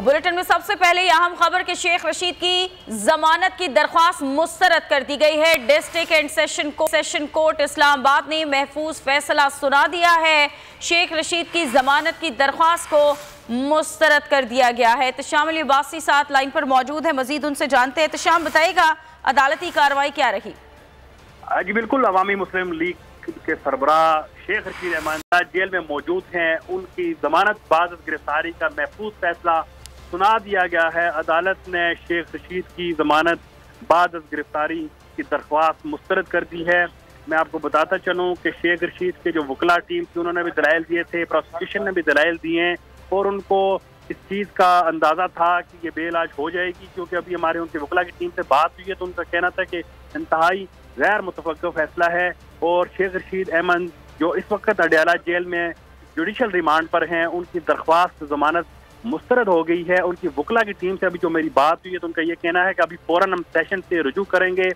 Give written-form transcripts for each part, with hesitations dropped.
Bulletin में सबसे पहले अहम खबर कि शेख रशीद की जमानत की दरख्वास्त मुस्तरद कर दी गई है। District and session court Islamabad ने महफूज फैसला सुना दिया है। शेख रशीद की जमानत की दरख्वास्त को मुस्तरद कर दिया गया है। इत्शाम लिबासी साथ लाइन पर मौजूद है, मजीद उनसे जानते हैं। इत्शाम, बताइएगा अदालती कार्रवाई क्या रही? जी बिल्कुल, अवामी मुस्लिम लीग के सरबराह शेख रशीद अहमद जेल में मौजूद हैं। उनकी जमानत बाद गिरफ्तारी का महफूज फैसला सुना दिया गया है। अदालत ने शेख रशीद की जमानत बाद गिरफ्तारी की दरख्वास्त मुस्तरद कर दी है। मैं आपको बताता चलूँ कि शेख रशीद के जो वकला टीम थी उन्होंने भी दलाइल दिए थे, प्रोसिक्यूशन ने भी दलाइल दिए हैं और उनको इस चीज़ का अंदाज़ा था कि ये बेल आज हो जाएगी, क्योंकि अभी हमारे उनके वकला की टीम से बात हुई है तो उनका कहना था कि इंतहाई गैर मुतवक्किल फैसला है। और शेख रशीद अहमद जो इस वक्त अडयाला जेल में जुडिशल रिमांड पर हैं, उनकी दरख्वास्त जमानत मुस्तरद हो गई है। उनकी वकला की टीम से अभी जो मेरी बात हुई है तो उनका ये कहना है कि अभी फौरन हम सेशन से रुजू करेंगे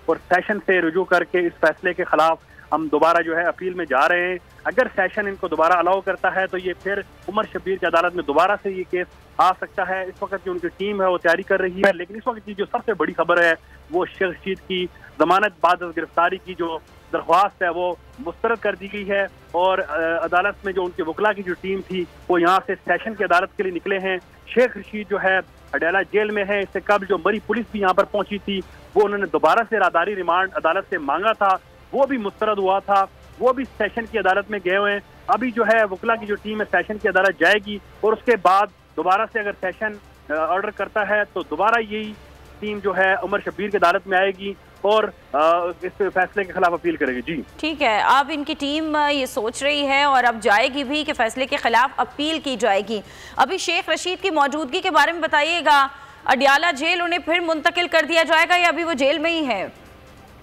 और सेशन से रुजू करके इस फैसले के खिलाफ हम दोबारा जो है अपील में जा रहे हैं। अगर सेशन इनको दोबारा अलाउ करता है तो ये फिर उमर शब्बीर की अदालत में दोबारा से ये केस आ सकता है। इस वक्त जो उनकी टीम है वो तैयारी कर रही है, लेकिन इस वक्त की जो सबसे बड़ी खबर है वो शेख रशीद की जमानत बाद गिरफ्तारी की जो दरख्वास्त है वो मुस्तरद कर दी गई है। और अदालत में जो उनके वकला की जो टीम थी वो यहाँ से सेशन की अदालत के लिए निकले हैं। शेख रशीद जो है अडयाला जेल में है। इससे कब जो मरी पुलिस भी यहाँ पर पहुंची थी वो उन्होंने दोबारा से राहदारी रिमांड अदालत से मांगा था, वो भी मुस्तरद हुआ था, वो भी सेशन की अदालत में गए हुए हैं। अभी जो है वकला की जो टीम है सेशन की अदालत जाएगी और उसके बाद दोबारा से अगर सेशन ऑर्डर करता है तो दोबारा यही टीम जो है उमर शब्बीर की अदालत में आएगी और इस फैसले के खिलाफ अपील करेगी। जी ठीक है, अब इनकी टीम ये सोच रही है और अब जाएगी भी कि फैसले के खिलाफ अपील की जाएगी। अभी शेख रशीद की मौजूदगी के बारे में बताइएगा, अडयाला जेल उन्हें फिर मुंतकिल कर दिया जाएगा या अभी वो जेल में ही है?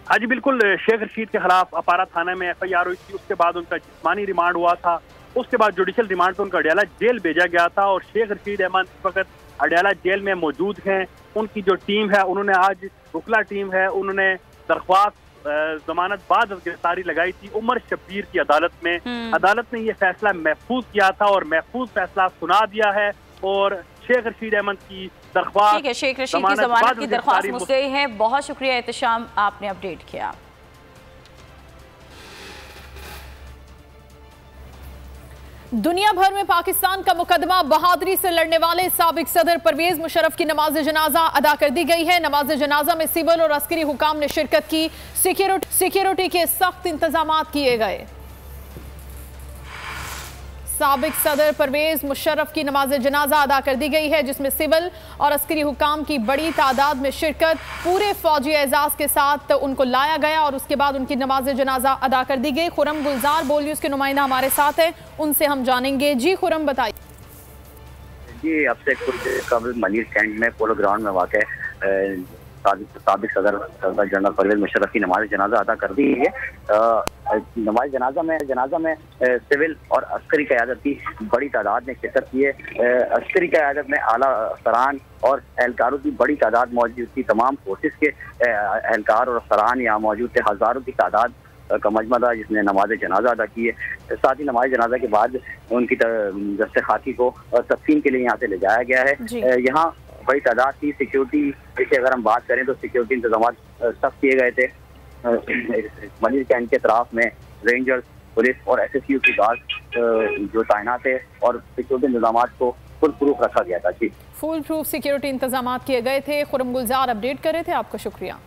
हाँ जी बिल्कुल, शेख रशीद के खिलाफ अपारा थाना में FIR हुई थी, उसके बाद उनका जिस्मानी रिमांड हुआ था, उसके बाद जुडिशल रिमांड पर उनका अडयाला जेल भेजा गया था और शेख रशीद अहमद इस वक्त अडयाला जेल में मौजूद हैं। उनकी जो टीम है उन्होंने आज वकला टीम है उन्होंने दरख्वास्त जमानत बाद गिरफ्तारी लगाई थी उमर शब्बीर की अदालत में। अदालत ने ये फैसला महफूज किया था और महफूज फैसला सुना दिया है और शेख रशीद अहमद की दरख्वास्त, ठीक है, शेख रशीद की जमानत की दरख्वास्त मुस्तरद है। बहुत शुक्रिया इत्शाम, आपने अपडेट किया। दुनिया भर में पाकिस्तान का मुकदमा बहादुरी से लड़ने वाले साबिक सदर परवेज मुशर्रफ की नमाज जनाजा अदा कर दी गई है। नमाज जनाजा में सिविल और अस्करी हुकाम ने शिरकत की। सिक्योरिटी के सख्त इंतजाम किए गए। साबिक सदर परवेज मुशर्रफ की नमाज जनाजा अदा कर दी गई है, जिसमें सिविल और अस्करी हुकाम की बड़ी तादाद में शिरकत पूरे फौजी एजाज के साथ उनको लाया गया और उसके बाद उनकी नमाज जनाजा अदा कर दी गई। खुरम गुलजार बोल न्यूज़ के नुमाइंदा हमारे साथ हैं, उनसे हम जानेंगे। जी खुरम, बताइए। जी, अब से कुछ देर कबल मनीर कैंट में पोलो ग्राउंड में वाक़ साबिक सदर जनरल परवेज मुशर्रफ की नमाज जनाजा अदा कर दी है। नमाज जनाजा में सिविल और अस्करी क़यादत की बड़ी तादाद ने शिरकत की है। अस्करी क़यादत में आला अफसरान और एहलकारों की बड़ी तादाद मौजूद थी। तमाम फोर्सेस के एहलकार और अफसरान यहाँ मौजूद थे। हज़ारों की तादाद का मजमा था जिसने नमाज जनाजा अदा की है। साथ ही नमाज जनाजा के बाद उनकी दस्ते खाकी को तकसीम के लिए यहाँ से ले जाया गया है। यहाँ बड़ी तादाद की सिक्योरिटी की अगर हम बात करें तो सिक्योरिटी इंतजाम सख्त किए गए थे। मनीर कैंट के तरफ में रेंजर्स, पुलिस और SSU की गार्ड जो तैनात है और सिक्योरिटी इंतजाम को फुल प्रूफ रखा गया था। जी, फुल प्रूफ सिक्योरिटी इंतजाम किए गए थे। खुरम गुलजार अपडेट कर रहे थे, आपका शुक्रिया।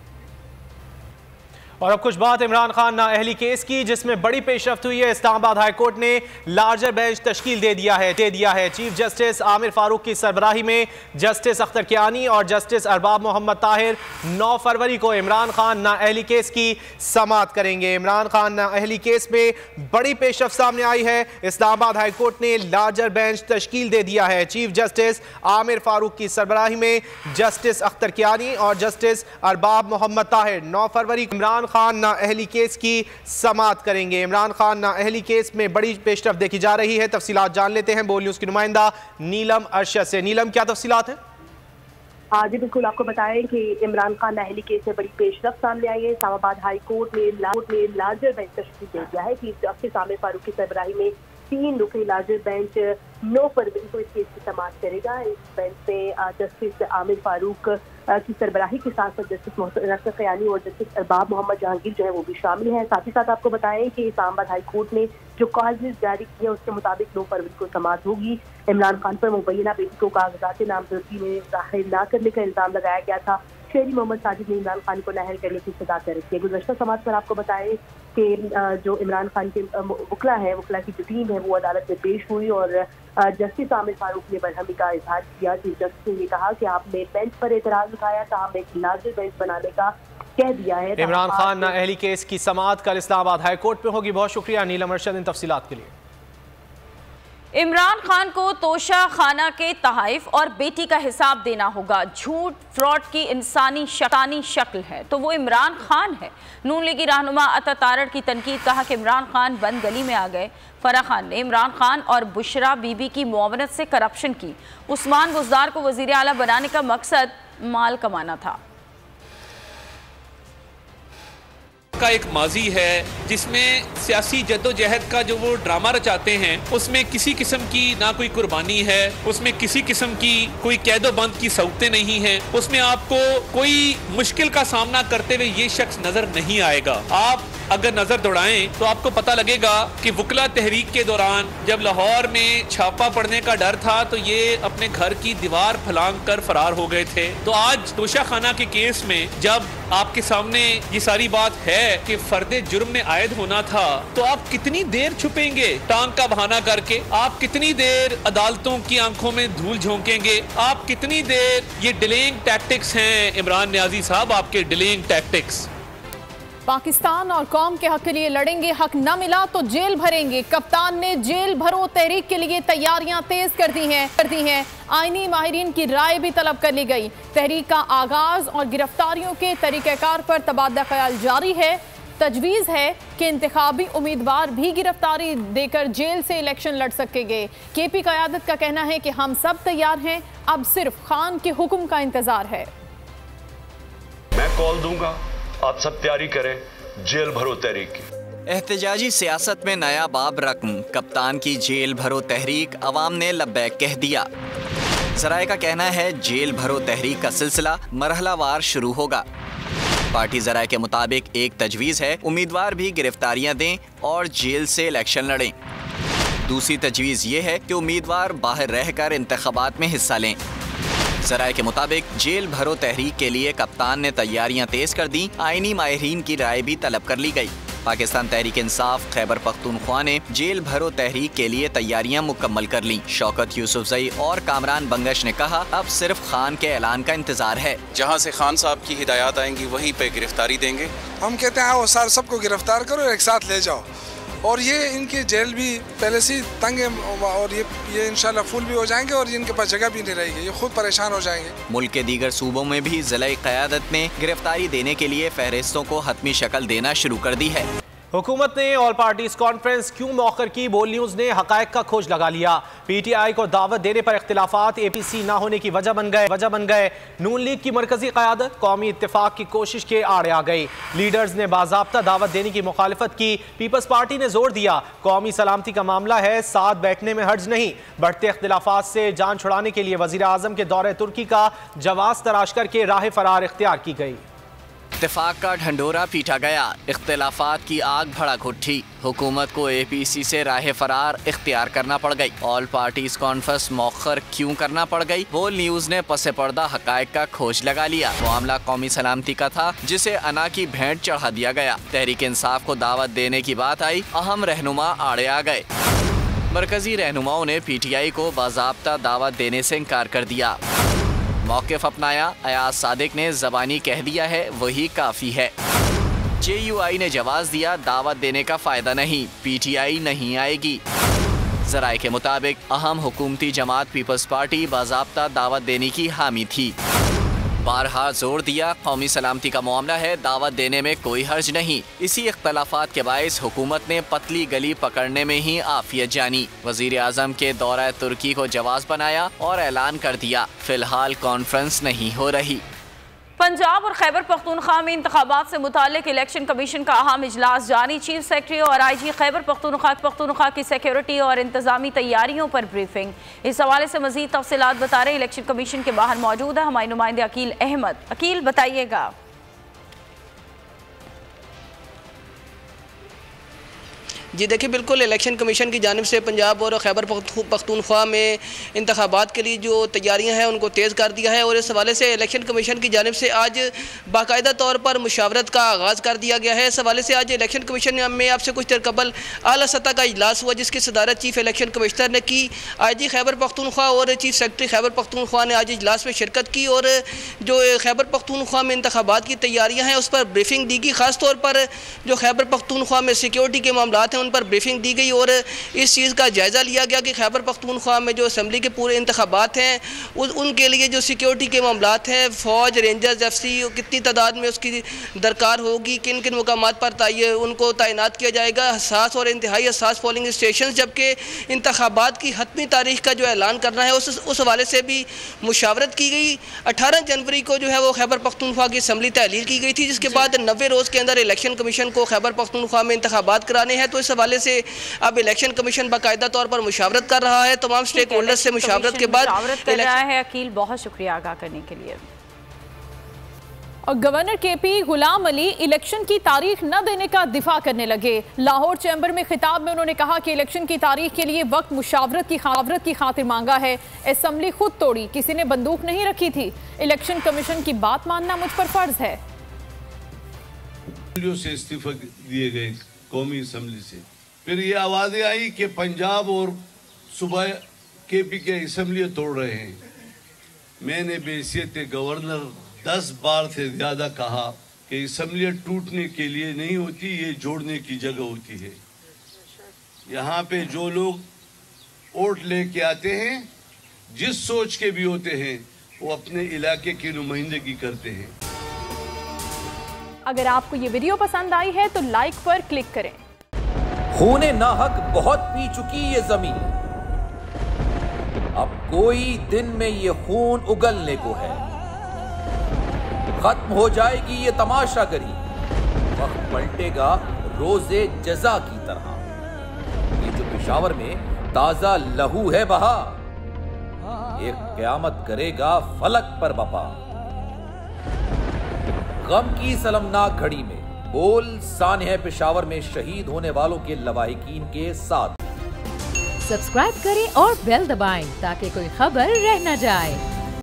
और अब कुछ बात इमरान खान नाअहली केस की, जिसमें बड़ी पेशरफ्त हुई है। इस्लामाबाद हाई कोर्ट ने लार्जर बेंच तश्कील दे दिया है। चीफ जस्टिस आमिर फारूक की सरबराही में जस्टिस अख्तर कियानी और जस्टिस अरबाब मोहम्मद ताहिर 9 फरवरी को इमरान खान नाअहली केस की समाअत करेंगे। इमरान खान नाअहली केस में बड़ी पेशरफ्त सामने आई है। इस्लामाबाद हाई कोर्ट ने लार्जर बेंच तश्कील दे दिया है। चीफ जस्टिस आमिर फारूक की सरबराही में जस्टिस अख्तर कियानी और जस्टिस अरबाब मोहम्मद ताहिर 9 फरवरी इमरान खान नाअहली केस की समाअत करेंगे। इमरान खान नाअहली केस में बड़ी पेशरफ्त देखी जा रही है। तफसीलात जान लेते हैं बोल न्यूज़ की नुमाइंदा नीलम अरशद से। नीलम, क्या तफसीलात हैं? जी बिल्कुल, आपको बताएं कि इमरान खान नाअहली केस में बड़ी पेशरफ्त सामने आई है। इस्लामाबाद हाई कोर्ट ने लार्जर बेंच तश्कील दे दिया है। चीफ जस्टिस आमिर फारूक की सरबराही में 3 रुकनी लार्जर बेंच 9 फरवरी को इस केस की समाअत करेगा। इस बेंच में जस्टिस आमिर फारूक की सरबराही के साथ साथ जस्टिस मोहसिन क़यानी और जस्टिस अरबाब मोहम्मद जहांगीर जो है वो भी शामिल हैं। साथ ही साथ आपको बताएं कि इस्लामाबाद हाई कोर्ट ने जो कॉलेज जारी किया उसके मुताबिक 9 फरवरी को समाअत होगी। इमरान खान पर मुबैना बेटी को कागजात नामजदगी में जाहिर न करने का इल्जाम लगाया गया था। शेरी मोहम्मद साजिद ने इमरान खान को नाअहल करने की सजा कर रखी है। गुज़श्ता समाअत पर आपको बताएं कि जो इमरान खान के वकला है, वकला की जो टीम है वो अदालत में पेश हुई और जस्टिस आमिर फारूक ने बरहमी का इजहार किया। चीफ जस्टिस ने ये कहा कि आपने बेंच पर एतराज उठाया था, हमें एक लार्जर बेंच बनाने का कह दिया है। इमरान खान नाअहली केस की समाअत कल इस्लामाबाद हाई कोर्ट में होगी। बहुत शुक्रिया नीलम अरशद इन तफसीलात के लिए। इमरान खान को तोशा खाना के तहाइफ और बेटी का हिसाब देना होगा। झूठ फ्रॉड की इंसानी शैतानी शक्ल है तो वो इमरान खान है। नून लीगी रहनुमा अता तारड़ की तनकीद, कहा कि इमरान खान बंद गली में आ गए। फराह खान ने इमरान खान और बुशरा बीबी की मुआवनत से करप्शन की। उस्मान बुज़दार को वज़ीर आला बनाने का मकसद माल कमाना था। का एक माजी है जिसमें सियासी जद्दोजहद का जो वो ड्रामा रचाते हैं उसमें किसी किस्म की ना कोई कुर्बानी है, उसमें किसी किस्म की कोई कैदो बंद की सऊतें नहीं हैं, उसमें आपको कोई मुश्किल का सामना करते हुए ये शख्स नजर नहीं आएगा। आप अगर नजर दौड़ाएं तो आपको पता लगेगा कि वकला तहरीक के दौरान जब लाहौर में छापा पड़ने का डर था तो ये अपने घर की दीवार फलांग कर फरार हो गए थे। तो आज तोशा खाना के केस में जब आपके सामने ये सारी बात है कि फर्दे जुर्म में आयद होना था तो आप कितनी देर छुपेंगे टांग का बहाना करके? आप कितनी देर अदालतों की आंखों में धूल झोंकेंगे? आप कितनी देर ये डिलेइंग टैक्टिक्स हैं इमरान नियाजी साहब, आपके डिलेइंग टैक्टिक्स। पाकिस्तान और कौम के हक के लिए लड़ेंगे, हक न मिला तो जेल भरेंगे। कप्तान ने जेल भरो तहरीक के लिए तैयारियां तेज कर दी हैं। आईनी माहिरीन की राय भी तलब कर ली गई। तहरीक का आगाज और गिरफ्तारियों के तरीक़ेकार पर तबादला ख्याल जारी है। तजवीज़ है कि इंतखाबी उम्मीदवार भी गिरफ्तारी देकर जेल से इलेक्शन लड़ सकेंगे। केपी क़यादत का कहना है कि हम सब तैयार हैं, अब सिर्फ खान के हुक्म का इंतजार है। मैं कॉल दूंगा, आप सब तैयारी करें, जेल भरो तहरीक की। एहतजाजी सियासत में नया बाब रकम, कप्तान की जेल भरो तहरीक, अवाम ने लब्बैक कह दिया। ज़राए का कहना है जेल भरो तहरीक का सिलसिला मरहलावार शुरू होगा। पार्टी ज़राए के मुताबिक एक तजवीज़ है उम्मीदवार भी गिरफ्तारियां दें और जेल से इलेक्शन लड़ें। दूसरी तजवीज़ ये है कि उम्मीदवार बाहर रहकर इंतखाबात में हिस्सा लें। ज़राए के मुताबिक जेल भरो तहरीक के लिए कप्तान ने तैयारियां तेज कर दी। आईनी माहिरीन की राय भी तलब कर ली गई। पाकिस्तान तहरीक इंसाफ खैबर पख्तूनख्वा ने जेल भरो तहरीक के लिए तैयारियां मुकम्मल कर लीं। शौकत यूसुफजई और कामरान बंगश ने कहा अब सिर्फ खान के ऐलान का इंतजार है। जहां से खान साहब की हिदायत आएंगी वहीं पे गिरफ्तारी देंगे। हम कहते हैं वो सार सबको गिरफ्तार करो, एक साथ ले जाओ। और ये इनकी जेल भी पहले से तंग है और ये इंशाल्लाह फुल भी हो जाएंगे और इनके पास जगह भी नहीं रहेगी, ये खुद परेशान हो जाएंगे। मुल्क के दीगर सूबों में भी ज़िला क़यादत ने गिरफ्तारी देने के लिए फहरिस्तों को हतमी शक्ल देना शुरू कर दी है। हुकूमत ने ऑल पार्टीज कॉन्फ्रेंस क्यों मौखर की? बोल न्यूज़ ने हकायक का खोज लगा लिया। PTI को दावत देने पर इख्तिलाफात APC ना होने की वजह बन गए। नून लीग की मरकजी क़यादत कौमी इत्तेफाक की कोशिश के आड़े आ गई। लीडर्स ने बाज़ाब्ता दावत देने की मुखालफत की। पीपल्स पार्टी ने जोर दिया कौमी सलामती का मामला है, साथ बैठने में हर्ज नहीं। बढ़ते इख्तिलाफात से जान छुड़ाने के लिए वज़ीर आज़म के दौरे तुर्की का जवाज़ तराश करके राह फरार इख्तियार की गई। इत्तेफाक का ढंडोरा पीटा गया, इख्तिलाफात की आग भड़क उठी। हुकूमत को APC से राह फरार इख्तियार करना पड़ गई। ऑल पार्टीज कॉन्फ्रेंस मौखर क्यों करना पड़ गई? बोल न्यूज़ ने पसे पर्दा हकायक का खोज लगा लिया। मामला कौमी सलामती का था जिसे अना की भेंट चढ़ा दिया गया। तहरीक इंसाफ को दावत देने की बात आई, अहम रहनुमा आड़े आ गए। मरकजी रहनुमाओं ने PTI को बाज़ाब्ता दावत देने से इनकार कर दिया। मौक़िफ़ अपनाया, अयाज सादिक ने ज़बानी कह दिया है वही काफ़ी है। JUI ने जवाब दिया दावत देने का फ़ायदा नहीं, PTI नहीं आएगी। ज़राए के मुताबिक अहम हुकूमती जमात पीपल्स पार्टी बाज़ाब्ता दावत देने की हामी थी। बारहा जोर दिया कौमी सलामती का मामला है, दावत देने में कोई हर्ज नहीं। इसी इख्तलाफात के बायस हुकूमत ने पतली गली पकड़ने में ही आफियत जानी। वज़ीर आज़म के दौरा तुर्की को जवाज़ बनाया और ऐलान कर दिया फ़िलहाल कॉन्फ्रेंस नहीं हो रही। पंजाब और खैबर पख्तूनख्वा में इंतखाबात से मुताल्लिक इलेक्शन कमीशन का अहम इजलास जारी। चीफ सेक्रेटरी और IG खैबर पख्तूनख्वा की सिक्योरिटी और इंतजामी तैयारियों पर ब्रीफिंग। इस हवाले से मजीद तफसीलात बता रहे इलेक्शन कमीशन के बाहर मौजूद है हमारे नुमाइंदे अकील अहमद। अकील, बताइएगा। जी देखिए, बिल्कुल इलेक्शन कमीशन की जानिब से पंजाब और खैबर पख्तूनख्वा में इंतखाबात के लिए जो तैयारियां हैं उनको तेज़ कर दिया है और इस हवाले से इलेक्शन कमीशन की जानिब से आज बाकायदा तौर पर मुशावरत का आगाज़ कर दिया गया है। इस हवाले से आज इलेक्शन कमीशन में आपसे कुछ देर कबल आला सतह का इजलास हुआ जिसकी सदारत चीफ इलेक्शन कमिश्नर ने की। IG खैबर पख्तूनख्वा और चीफ सेक्रेटरी खैबर पख्तूनख्वा ने आज इजलास में शिरकत की और जो खैबर पख्तूनख्वा में इंतखाबात की तैयारियाँ हैं उस पर ब्रीफिंग दी गई। ख़ास तौर पर जो खैबर पख्तूनख्वा में सिक्योरिटी के मामलात हैं उन पर ब्रीफिंग दी गई और इस चीज़ का जायज़ा लिया गया कि खैबर पख्तूनख्वा में जो असम्बली के पूरे इंतखाबात हैं उनके लिए जो सिक्योरिटी के मामलात हैं, फ़ौज, रेंजर्स, FC कितनी तादाद में उसकी दरकार होगी, किन किन मुकामात पर उनको तैनात किया जाएगा, हसास और इंतहाई हसास पोलिंग स्टेशन, जबकि इंतखाबात की हतमी तारीख का जो ऐलान करना है उस हवाले से भी मुशावरत की गई। 18 जनवरी को जो है वो खैबर पख्तूनख्वा की असम्बली तहलील की गई थी जिसके बाद 90 रोज़ के अंदर इलेक्शन कमीशन को खैबर पख्तूनख्वा में इंतखाबात कराने हैं। तो इस हवाले से अब इलेक्शन कमीशन बाकायदा तौर पर मुशावरत कर रहा है। तमाम स्टेक होल्डर्स से मुशावरत के बाद कर रहा है। अकील, बहुत शुक्रिया आगाह करने के लिए। और governor KP Ghulam Ali election की तारीख न देने का दिफा करने लगे। लाहौर चैम्बर में खिताब में उन्होंने कहा कि इलेक्शन की तारीख के लिए वक्त मुशावरत की खातिर मांगा है। असम्बली खुद तोड़ी, किसी ने बंदूक नहीं रखी थी। इलेक्शन कमीशन की बात मानना मुझ पर फर्ज है। से इस्तीफा दिए गए कौमी असम्बली से, फिर ये आवाजें आई कि पंजाब और सूबा KP के असम्बली तोड़ रहे हैं। मैंने बेहसियत गवर्नर 10 बार से ज्यादा कहा कि असम्बली टूटने के लिए नहीं होती, ये जोड़ने की जगह होती है। यहाँ पे जो लोग वोट लेके आते हैं, जिस सोच के भी होते हैं, वो अपने इलाके की नुमाइंदगी करते हैं। अगर आपको ये वीडियो पसंद आई है तो लाइक पर क्लिक करें। खूने नाहक बहुत पी चुकी ये जमीन, अब कोई दिन में ये खून उगलने को है। खत्म हो जाएगी ये तमाशागरी, वक्त पलटेगा रोजे जजा की तरह। ये जो पेशावर में ताजा लहू है बहा, एक क़यामत करेगा फलक पर बपा। गम की सलमनाक घड़ी में बोल सानह पेशावर में शहीद होने वालों के लवाहिकीन के साथ। सब्सक्राइब करें और बेल दबाएं ताकि कोई खबर रह न जाए।